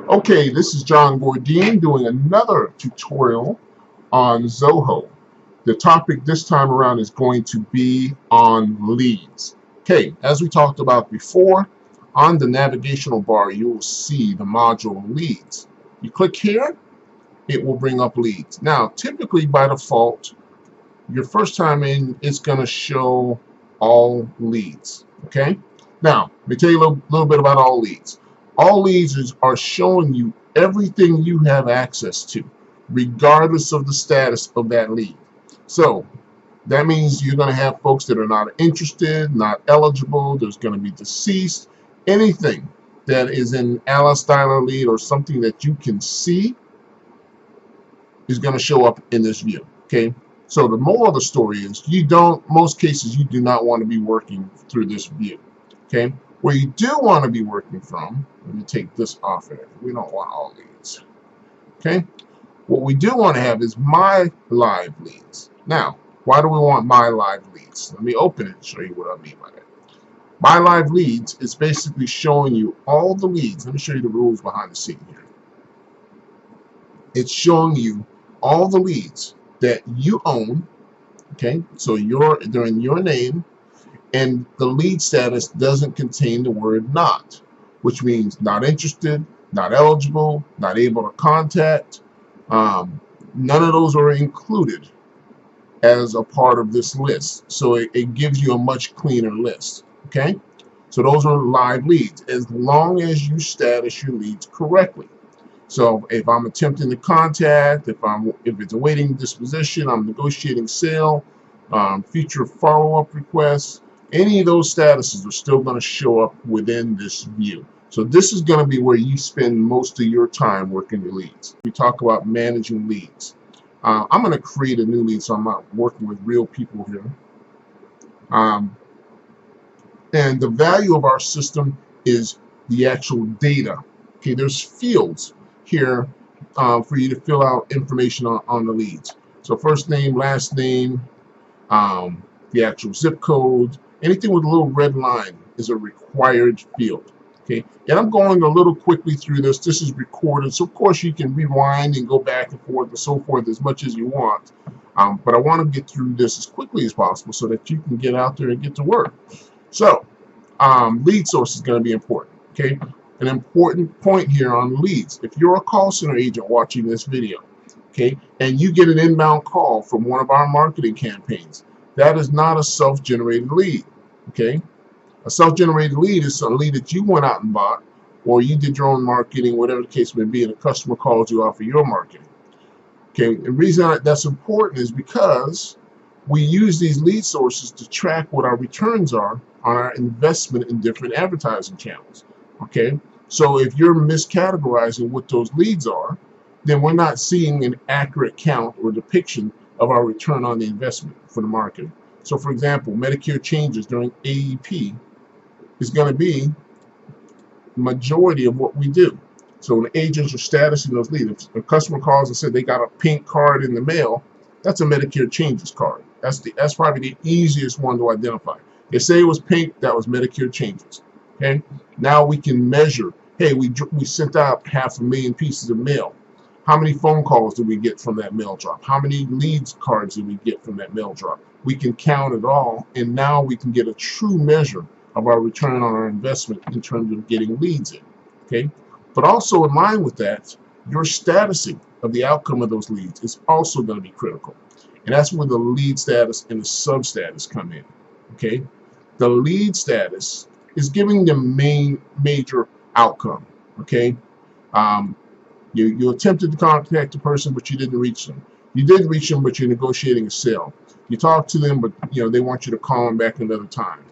Okay, this is John Gordine doing another tutorial on Zoho. The topic this time around is going to be on leads. Okay, as we talked about before, on the navigational bar you will see the module leads. You click here, it will bring up leads. Now, typically by default, your first time in, it's going to show all leads. Okay, now let me tell you a little bit about all leads. All leads are showing you everything you have access to, regardless of the status of that lead. So that means you're going to have folks that are not interested, not eligible, there's going to be deceased, anything that is an Alice Styler lead or something that you can see is going to show up in this view. Okay, so the moral of the story is most cases you do not want to be working through this view. Okay, where you do want to be working from, let me take this off here. We don't want all leads. Okay, what we do want to have is my live leads. Now, why do we want my live leads? Let me open it and show you what I mean by that. My live leads is basically showing you all the leads. Let me show you the rules behind the scene here. It's showing you all the leads that you own. Okay, so they're in your name, and the lead status doesn't contain the word not, which means not interested, not eligible, not able to contact. None of those are included as a part of this list, so it gives you a much cleaner list. Okay, so those are live leads as long as you status your leads correctly. So if I'm attempting to contact, if it's awaiting disposition, I'm negotiating sale, future follow-up requests, any of those statuses are still going to show up within this view. So this is going to be where you spend most of your time working your leads. We talk about managing leads. I'm going to create a new lead, so I'm not working with real people here. And the value of our system is the actual data. Okay, there's fields here for you to fill out information on the leads. So first name, last name, the actual zip code, anything with a little red line is a required field. Okay, and I'm going a little quickly through this. This is recorded, so of course you can rewind and go back and forth and so forth as much as you want. But I want to get through this as quickly as possible so that you can get out there and get to work. So lead source is going to be important. Okay, an important point here on leads. If you're a call center agent watching this video, okay, and you get an inbound call from one of our marketing campaigns, that is not a self-generated lead. Okay, a self-generated lead is a lead that you went out and bought, or you did your own marketing, whatever the case may be, and a customer calls you out for your marketing. Okay, the reason that's important is because we use these lead sources to track what our returns are on our investment in different advertising channels. Okay, so if you're miscategorizing what those leads are, then we're not seeing an accurate count or depiction of our return on the investment for the marketing. So for example, Medicare changes during AEP is going to be the majority of what we do. So when agents are statusing those leads, if a customer calls and said they got a pink card in the mail, that's a Medicare changes card. That's probably the easiest one to identify. They say it was pink, that was Medicare changes. Okay, now we can measure, hey, we sent out 500,000 pieces of mail. How many phone calls did we get from that mail drop? How many leads cards did we get from that mail drop? We can count it all, and now we can get a true measure of our return on our investment in terms of getting leads in. Okay, but also in line with that, your statusing of the outcome of those leads is also going to be critical, and that's where the lead status and the sub status come in. Okay, the lead status is giving the major outcome. Okay, you attempted to contact the person, but you didn't reach them. You did reach them, but you're negotiating a sale. You talked to them, but they want you to call them back another time.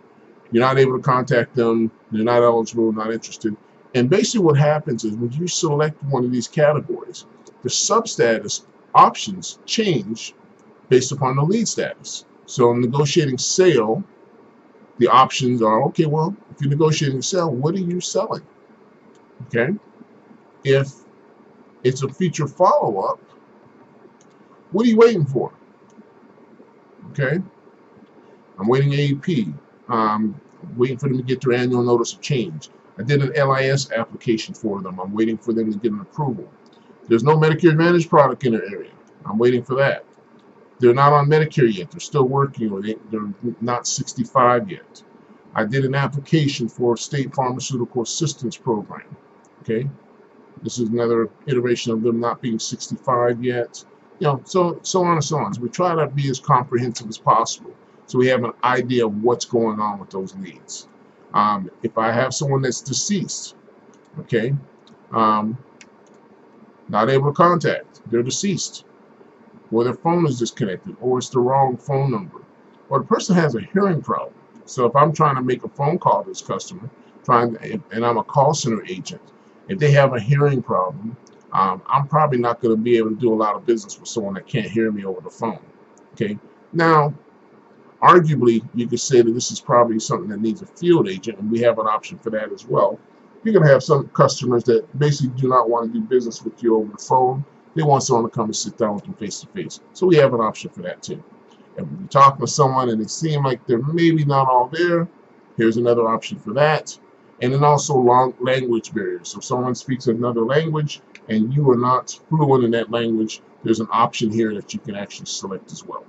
You're not able to contact them. They're not eligible, not interested. And basically what happens is when you select one of these categories, the sub-status options change based upon the lead status. So in negotiating sale, the options are, okay, well, if you're negotiating a sale, what are you selling? Okay. If it's a future follow-up, what are you waiting for? Okay. I'm waiting AEP. Waiting for them to get their annual notice of change. I did an LIS application for them. I'm waiting for them to get an approval. There's no Medicare Advantage product in their area. I'm waiting for that. They're not on Medicare yet. They're still working, or they're not 65 yet. I did an application for a state pharmaceutical assistance program. Okay, this is another iteration of them not being 65 yet. You know, so on and so on. So we try to be as comprehensive as possible, so we have an idea of what's going on with those leads. If I have someone that's deceased, okay, not able to contact, they're deceased, or their phone is disconnected, or it's the wrong phone number, or the person has a hearing problem. So if I'm trying to make a phone call to this customer, and I'm a call center agent, if they have a hearing problem, I'm probably not going to be able to do a lot of business with someone that can't hear me over the phone. Okay, now arguably you could say that this is probably something that needs a field agent, and we have an option for that as well. You're going to have some customers that basically do not want to do business with you over the phone. They want someone to come and sit down with them face to face. So we have an option for that too. And when you're talking to someone and they seem like they're maybe not all there, here's another option for that. And then also long language barriers. So if someone speaks another language and you are not fluent in that language, there's an option here that you can actually select as well.